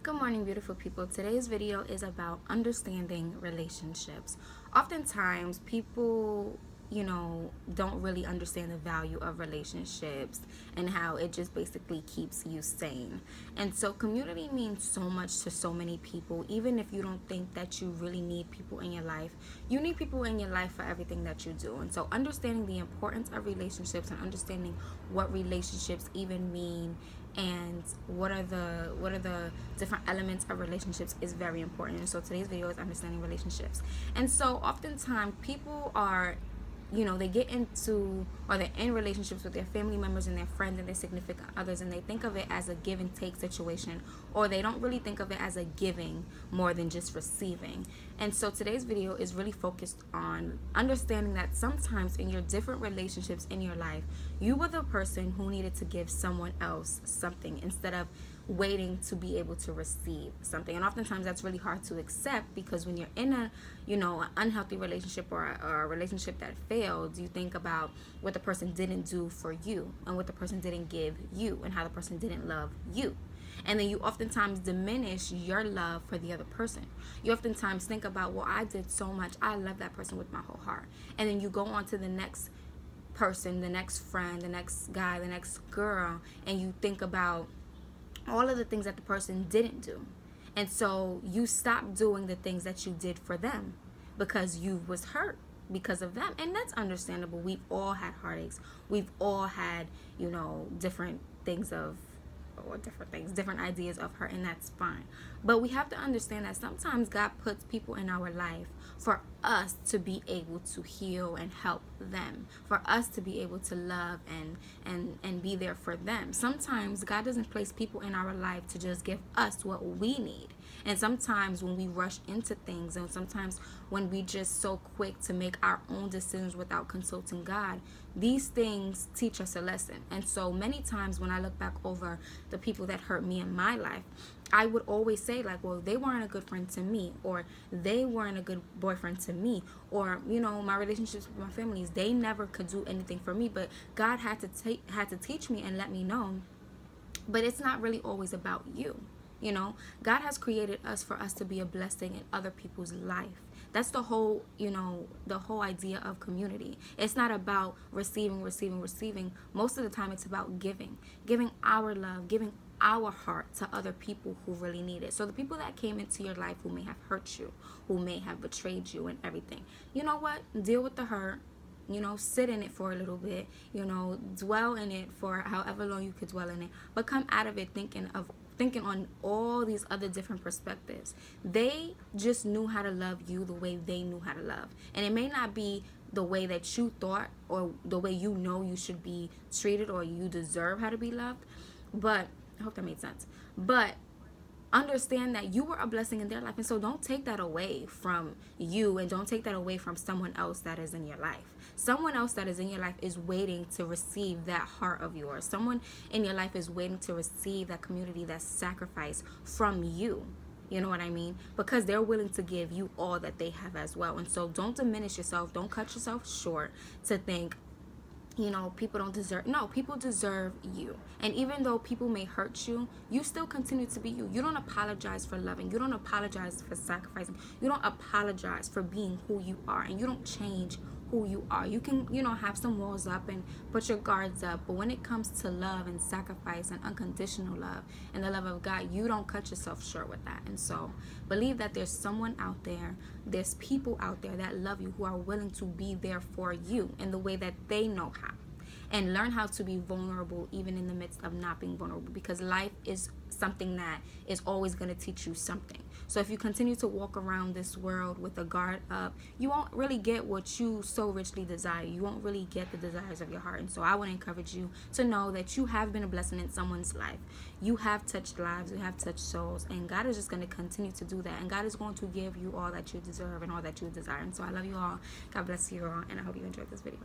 Good morning, beautiful people. Today's video is about understanding relationships. Oftentimes, people, don't really understand the value of relationships and how it just basically keeps you sane. And so, community means so much to so many people. Even if you don't think that you really need people in your life, you need people in your life for everything that you do. And so, understanding the importance of relationships and understanding what relationships even mean and what are the different elements of relationships is very important. And so today's video is understanding relationships. And so oftentimes people are, they get into, or they're in relationships with their family members and their friends and their significant others, and they think of it as a give and take situation, or they don't really think of it as a giving more than just receiving. And so today's video is really focused on understanding that sometimes in your different relationships in your life, you were the person who needed to give someone else something instead of waiting to be able to receive something. And oftentimes that's really hard to accept, because when you're in a an unhealthy relationship or a relationship that failed, you think about what the person didn't do for you and what the person didn't give you and how the person didn't love you. And then you oftentimes diminish your love for the other person. You oftentimes think about, well, I did so much, I love that person with my whole heart. And then you go on to the next person, the next friend, the next guy, the next girl, and you think about all of the things that the person didn't do. And so you stop doing the things that you did for them because you was hurt because of them. And that's understandable. We've all had heartaches. We've all had, different things different ideas of hurt, and that's fine. But we have to understand that sometimes God puts people in our life for us to be able to heal and help them, for us to be able to love and be there for them. Sometimes God doesn't place people in our life to just give us what we need. And sometimes when we rush into things, and sometimes when we just so quick to make our own decisions without consulting God, these things teach us a lesson. And so many times when I look back over the people that hurt me in my life, I would always say, like, well, they weren't a good friend to me, or they weren't a good boyfriend to me, or my relationships with my families, they never could do anything for me. But God had to teach me and let me know, but it's not really always about you. God has created us for us to be a blessing in other people's life. That's the whole idea of community. It's not about receiving. Most of the time it's about giving our love, giving our heart to other people who really need it. So the people that came into your life who may have hurt you, who may have betrayed you and everything, you know what? Deal with the hurt. Sit in it for a little bit, dwell in it for however long you could dwell in it, but come out of it thinking on all these other different perspectives. They just knew how to love you the way they knew how to love. And it may not be the way that you thought or the way you should be treated or you deserve how to be loved, but I hope that made sense. But understand that you were a blessing in their life, and so don't take that away from you, and don't take that away from someone else that is in your life. Someone else that is in your life is waiting to receive that heart of yours. Someone in your life is waiting to receive that community, that sacrifice from you. You know what I mean? Because they're willing to give you all that they have as well. And so don't diminish yourself. Don't cut yourself short to think, people don't deserve. No, people deserve you. And even though people may hurt you, you still continue to be you. You don't apologize for loving. You don't apologize for sacrificing. You don't apologize for being who you are. And you don't change who you are. You can, have some walls up and put your guards up. But when it comes to love and sacrifice and unconditional love and the love of God, you don't cut yourself short with that. And so believe that there's someone out there, there's people out there that love you, who are willing to be there for you in the way that they know how. And learn how to be vulnerable even in the midst of not being vulnerable, because life is something that is always going to teach you something. So if you continue to walk around this world with a guard up, you won't really get what you so richly desire. You won't really get the desires of your heart. And so I would encourage you to know that you have been a blessing in someone's life. You have touched lives, you have touched souls, and God is just going to continue to do that. And God is going to give you all that you deserve and all that you desire. And so I love you all. God bless you all, and I hope you enjoyed this video.